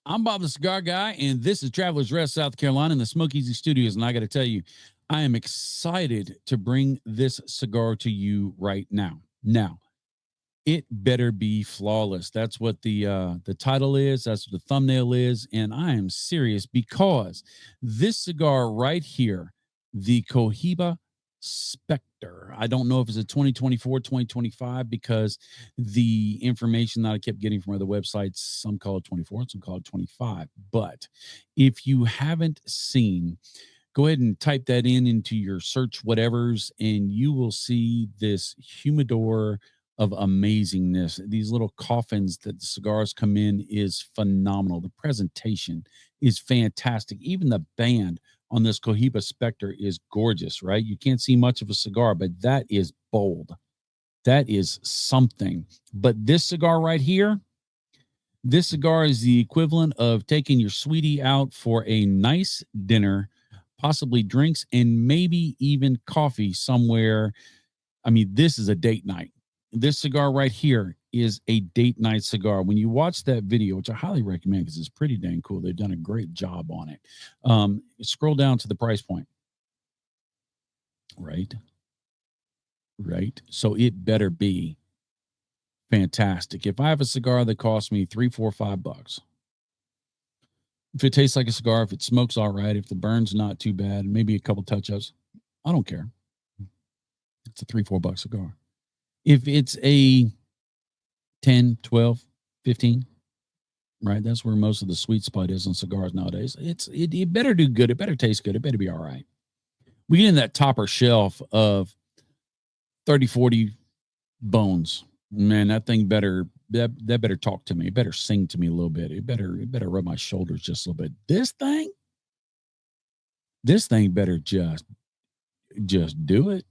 I'm Bob the Cigar Guy, and this is Traveler's Rest, South Carolina, in the Smoke Easy Studios. And I got to tell you, I am excited to bring this cigar to you right now. Now, it better be flawless. That's what the title is. That's what the thumbnail is, and I am serious because this cigar right here, the Cohiba Spectre. I don't know if it's a 2024, 2025 because the information that I kept getting from other websites, some call it 24, some call it 25. But if you haven't seen, go ahead and type that into your search whatevers, and you will see this humidor of amazingness. These little coffins that the cigars come in is phenomenal. The presentation is fantastic. Even the band on this Cohiba Spectre is gorgeous, right? You can't see much of a cigar, but that is bold. That is something. But this cigar right here, this cigar is the equivalent of taking your sweetie out for a nice dinner, possibly drinks, and maybe even coffee somewhere. I mean, this is a date night. This cigar right here is a date night cigar. When you watch that video, which I highly recommend because it's pretty dang cool, they've done a great job on it. Scroll down to the price point. Right. So it better be fantastic. If I have a cigar that costs me $3, $4, $5, if it tastes like a cigar, if it smokes all right, if the burn's not too bad, maybe a couple touch-ups, I don't care. It's a $3, $4 cigar. If it's a 10, 12, 15, right? That's where most of the sweet spot is on cigars nowadays. It better do good. It better taste good. It better be all right. We get in that topper shelf of 30, 40 bones. Man, that thing better that better talk to me. It better sing to me a little bit. It better rub my shoulders just a little bit. This thing better just do it.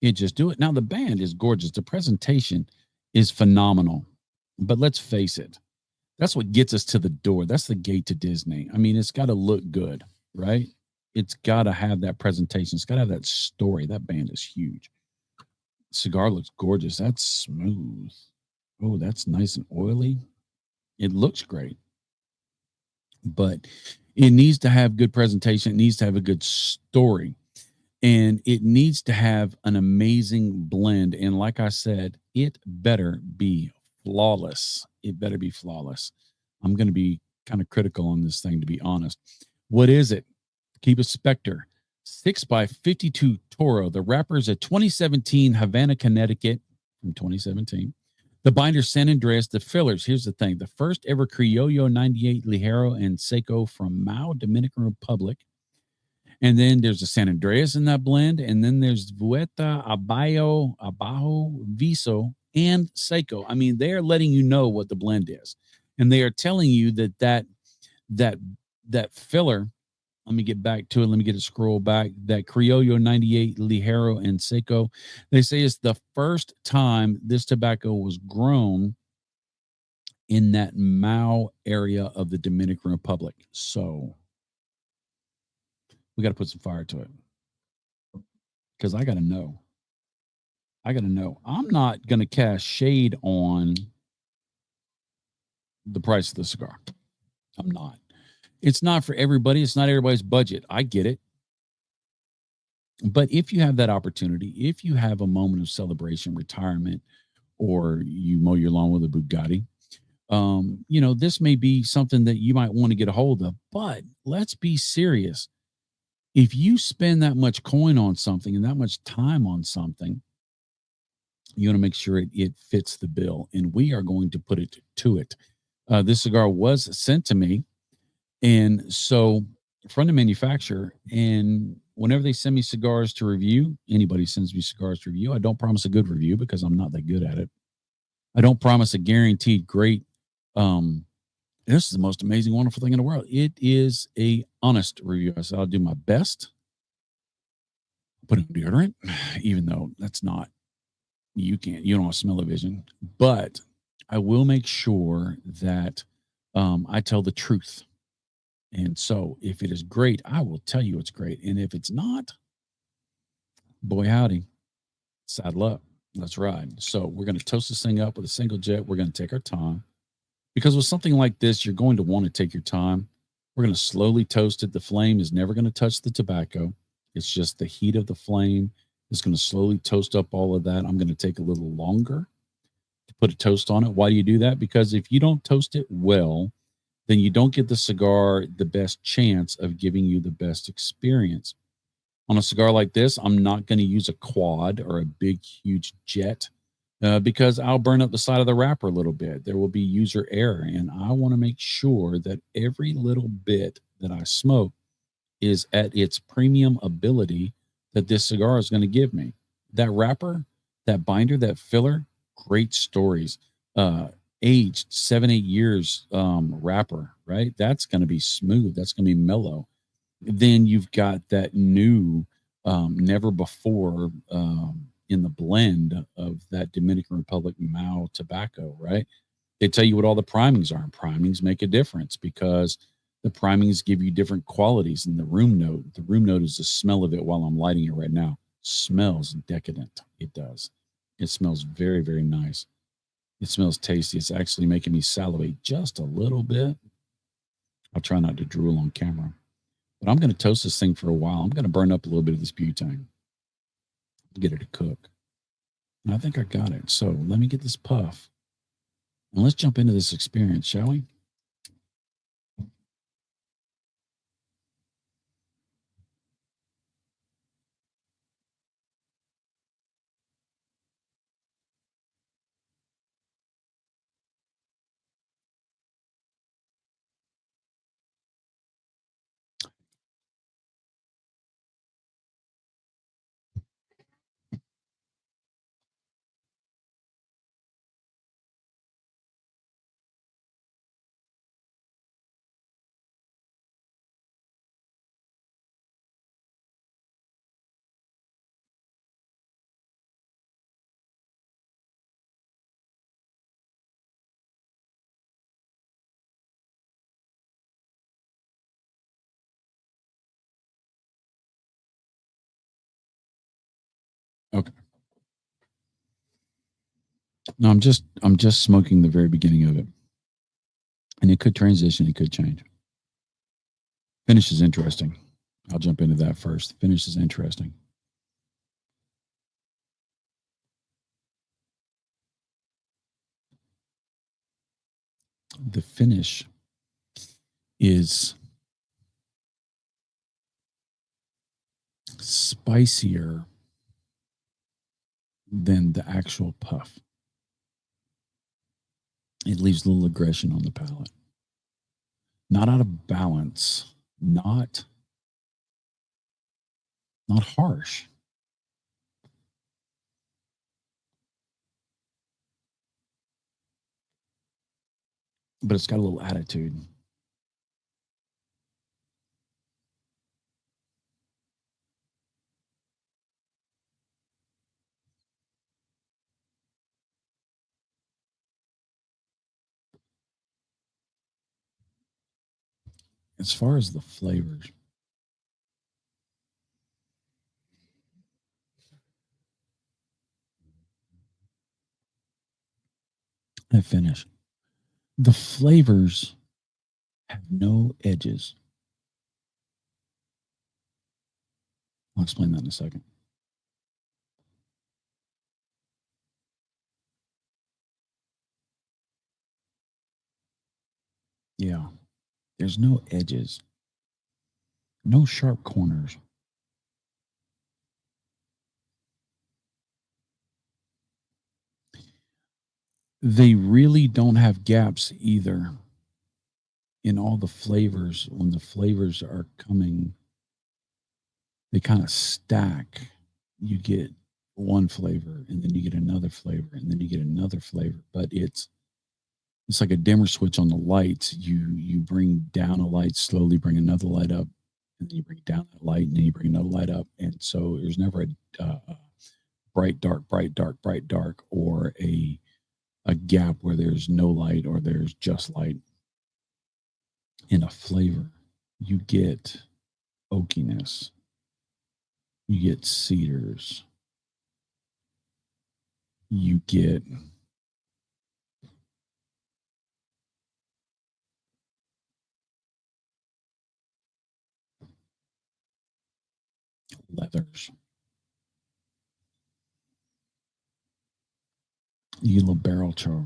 Just do it. Now, the band is gorgeous. The presentation is phenomenal. But let's face it, that's what gets us to the door. That's the gate to Disney. I mean, it's got to look good, right? It's got to have that presentation. It's got to have that story. That band is huge. Cigar looks gorgeous. That's smooth. Oh, that's nice and oily. It looks great. But it needs to have good presentation. It needs to have a good story. And it needs to have an amazing blend. And like I said, it better be flawless. It better be flawless. I'm going to be kind of critical on this thing, to be honest. What is it? Keep a Spectre 6x52 Toro. The wrapper is a 2017 Havana, Connecticut from 2017. The binder San Andreas. The fillers, here's the thing. The first ever Criollo 98 Ligero and Seco from Mao, Dominican Republic. And then there's a San Andreas in that blend. And then there's Vuelta, Abajo, Viso, and Seco. I mean, they're letting you know what the blend is. And they are telling you that filler, let me get back to it. Let me get a scroll back. That Criollo 98 Ligero and Seco, they say it's the first time this tobacco was grown in that Mao area of the Dominican Republic. So we got to put some fire to it because I got to know. I'm not going to cast shade on the price of the cigar. I'm not. It's not for everybody. It's not everybody's budget. I get it. But if you have that opportunity, if you have a moment of celebration, retirement, or you mow your lawn with a Bugatti, this may be something that you might want to get a hold of. But let's be serious. If you spend that much coin on something and that much time on something, you want to make sure it fits the bill. And we are going to put it to it. This cigar was sent to me. And so from the manufacturer, and whenever they send me cigars to review, anybody sends me cigars to review, I don't promise a good review because I'm not that good at it. I don't promise a guaranteed great, this is the most amazing, wonderful thing in the world. It is a honest review. I said, I'll do my best. Put in deodorant, even though that's not, you don't have smell-o-vision, but I will make sure that I tell the truth. And so if it is great, I will tell you it's great. And if it's not, boy, howdy, saddle up. Let's ride. So we're going to toast this thing up with a single jet. We're going to take our time Because with something like this, you're going to want to take your time. We're going to slowly toast it. The flame is never going to touch the tobacco. It's just the heat of the flame is going to slowly toast up all of that. I'm going to take a little longer to put a toast on it. Why do you do that? Because if you don't toast it well, then you don't get the cigar the best chance of giving you the best experience. On a cigar like this, I'm not going to use a quad or a big, huge jet because I'll burn up the side of the wrapper a little bit. There will be user error, and I want to make sure that every little bit that I smoke is at its premium ability that this cigar is going to give me. That wrapper, that binder, that filler, great stories. Aged 7-8 years wrapper, right? That's going to be smooth. That's going to be mellow. Then you've got that new, never before in the blend of that Dominican Republic Mao tobacco, right? They tell you what all the primings are, and primings make a difference because the primings give you different qualities in the room note. The room note is the smell of it while I'm lighting it right now. Smells decadent. It does. It smells very, very nice. It smells tasty. It's actually making me salivate just a little bit. I'll try not to drool on camera. But I'm going to toast this thing for a while. I'm going to burn up a little bit of this butane. Get it to cook. And I think I got it. So let me get this puff. And let's jump into this experience, shall we? Okay. No, I'm just smoking the very beginning of it. And it could transition, it could change. Finish is interesting. I'll jump into that first. Finish is interesting. The finish is spicier than the actual puff. It leaves a little aggression on the palate. Not out of balance, not harsh. But it's got a little attitude. As far as the flavors, I finish. The flavors have no edges. I'll explain that in a second. Yeah, there's no edges, no sharp corners. They really don't have gaps either in all the flavors. When the flavors are coming, they kind of stack. You get one flavor, and then you get another flavor, and then you get another flavor. But it's like a dimmer switch on the lights. You bring down a light, slowly bring another light up, and then you bring down that light, and then you bring another light up. And so there's never a bright, dark, bright, dark, bright, dark, or a gap where there's no light or there's just light. In a flavor, you get oakiness, you get cedars, you get leathers. You get a little barrel char.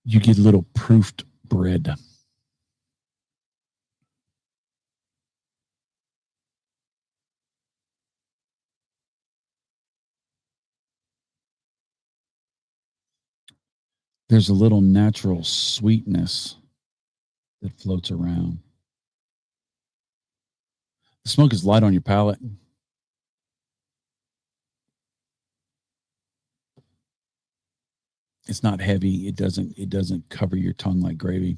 You get a little proofed bread. There's a little natural sweetness that floats around. The smoke is light on your palate. It's not heavy. It doesn't cover your tongue like gravy.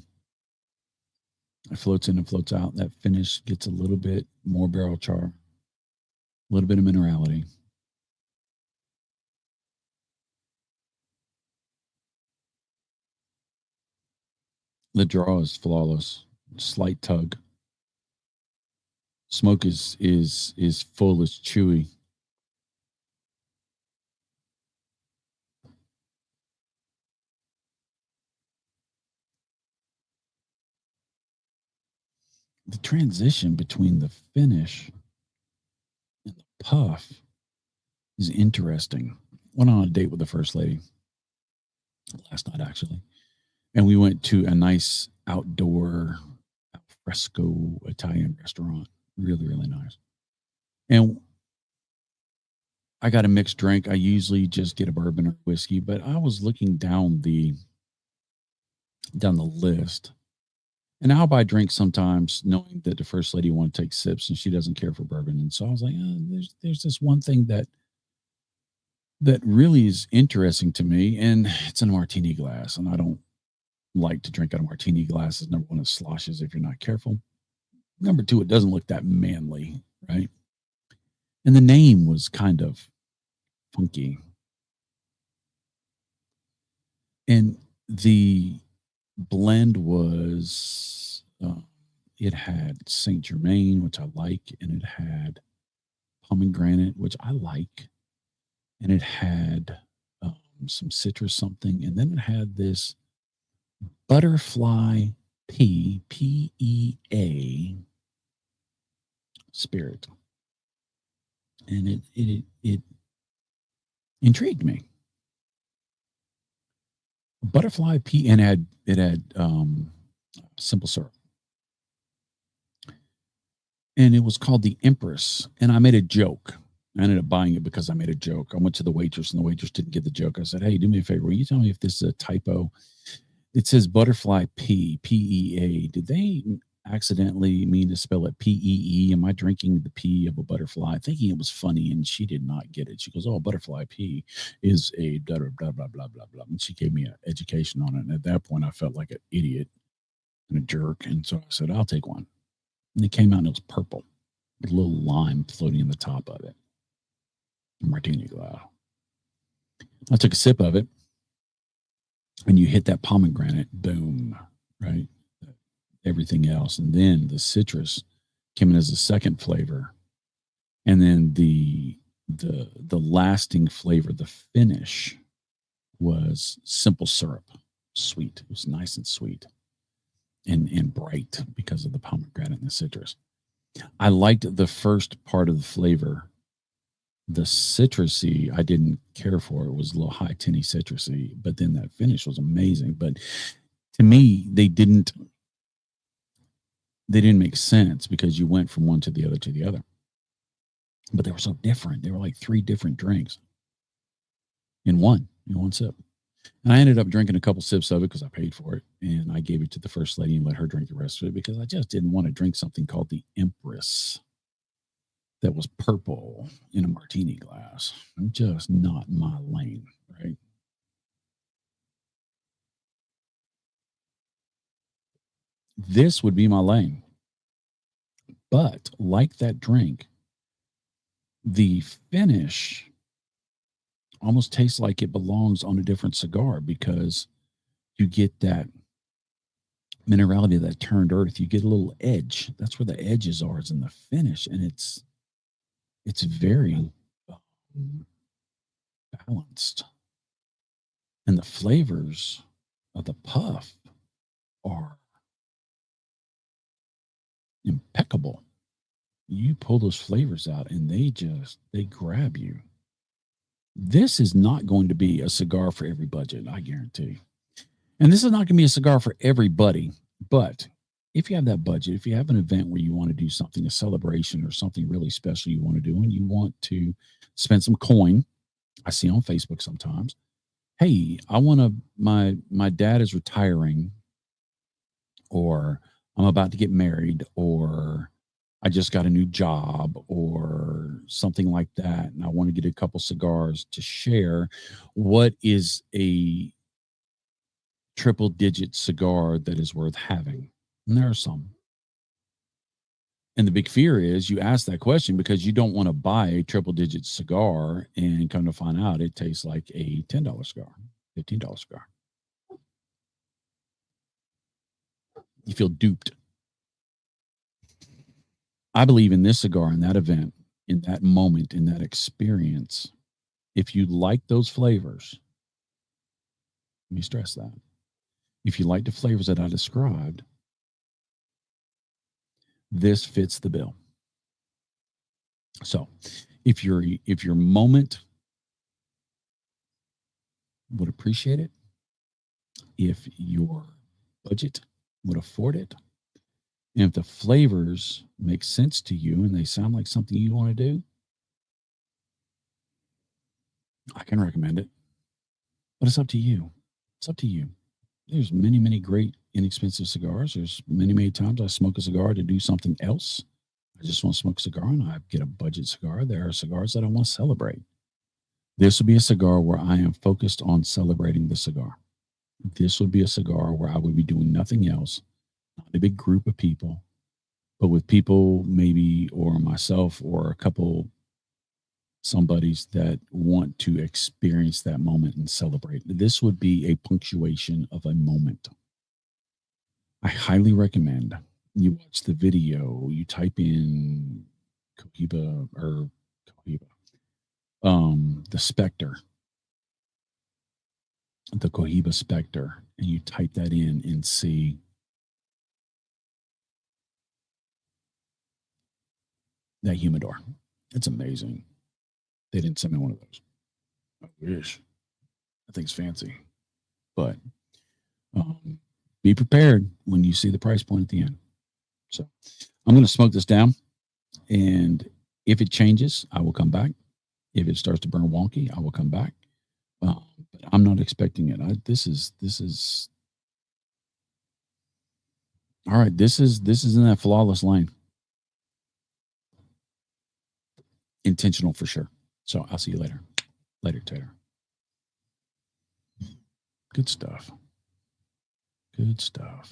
It floats in and floats out. That finish gets a little bit more barrel char, a little bit of minerality. The draw is flawless. Slight tug. Smoke is full. It's chewy. The transition between the finish and the puff is interesting. Went on a date with the first lady last night, actually, and we went to a nice outdoor fresco Italian restaurant. Really, really nice. And I got a mixed drink. I usually just get a bourbon or whiskey, but I was looking down the list. And I'll buy drinks sometimes, knowing that the first lady wants to take sips and she doesn't care for bourbon. And so I was like, there's this one thing that really is interesting to me, and it's in a martini glass. And I don't like to drink out of martini glasses. Number one, it sloshes if you're not careful. Number two, it doesn't look that manly, right? And the name was kind of funky. And the blend was it had Saint Germain, which I like, and it had pomegranate, which I like, and it had some citrus something, and then it had this butterfly PEA spirit, and it intrigued me. Butterfly P, and it had simple syrup, and it was called the Empress. And I made a joke. I ended up buying it because I made a joke. I went to the waitress, and the waitress didn't get the joke. I said, "Hey, do me a favor. Will you tell me if this is a typo? It says butterfly PEA. Did they accidentally mean to spell it PEE? Am I drinking the P of a butterfly?" Thinking it was funny, and she did not get it. She goes, "Oh, butterfly P is a blah blah blah blah blah blah." And she gave me an education on it. And at that point, I felt like an idiot and a jerk. And so I said, "I'll take one." And it came out and it was purple with a little lime floating in the top of it. A martini glass. I took a sip of it, and you hit that pomegranate, boom, right? Everything else. And then the citrus came in as a second flavor. And then the lasting flavor, the finish was simple syrup, sweet. It was nice and sweet and bright because of the pomegranate and the citrus. I liked the first part of the flavor. The citrusy, I didn't care for. It was a little high tinny citrusy, but then that finish was amazing. But to me, they didn't make sense because you went from one to the other to the other. But they were so different. They were like three different drinks in one sip. And I ended up drinking a couple sips of it because I paid for it. And I gave it to the first lady and let her drink the rest of it because I just didn't want to drink something called the Empress that was purple in a martini glass. I'm just not my lane, right? This would be my lane. But like that drink, the finish almost tastes like it belongs on a different cigar because you get that minerality of that turned earth. You get a little edge. That's where the edges are, is in the finish, and it's very balanced. And the flavors of the puff are impeccable. You pull those flavors out and they grab you. This is not going to be a cigar for every budget, I guarantee. And this is not going to be a cigar for everybody. But if you have that budget, if you have an event where you want to do something, a celebration or something really special you want to do, and you want to spend some coin, I see on Facebook sometimes, hey, I want to, my dad is retiring, or I'm about to get married, or I just got a new job, or something like that, and I want to get a couple cigars to share. What is a triple digit cigar that is worth having? And there are some. And the big fear is you ask that question because you don't want to buy a triple digit cigar and come to find out it tastes like a $10 cigar, $15 cigar. You feel duped. I believe in this cigar, in that event, in that moment, in that experience. If you like those flavors, let me stress that. If you like the flavors that I described, this fits the bill. So if your moment would appreciate it, if your budget would afford it, and if the flavors make sense to you and they sound like something you want to do, I can recommend it. But it's up to you. It's up to you. There's many, many great inexpensive cigars. There's many, many times I smoke a cigar to do something else. I just want to smoke a cigar and I get a budget cigar. There are cigars that I want to celebrate. This would be a cigar where I am focused on celebrating the cigar. This would be a cigar where I would be doing nothing else, not a big group of people, but with people maybe, or myself, or a couple somebodies that want to experience that moment and celebrate. This would be a punctuation of a moment. I highly recommend you watch the video, you type in Cohiba or Cohiba, the Spectre, the Cohiba Spectre, and you type that in and see that humidor. It's amazing. They didn't send me one of those. I wish. I think it's fancy. But be prepared when you see the price point at the end. So I'm going to smoke this down. And if it changes, I will come back. If it starts to burn wonky, I will come back. But I'm not expecting it. This is all right. This is in that flawless lane. Intentional for sure. So I'll see you later. Later, Tater. Good stuff. Good stuff.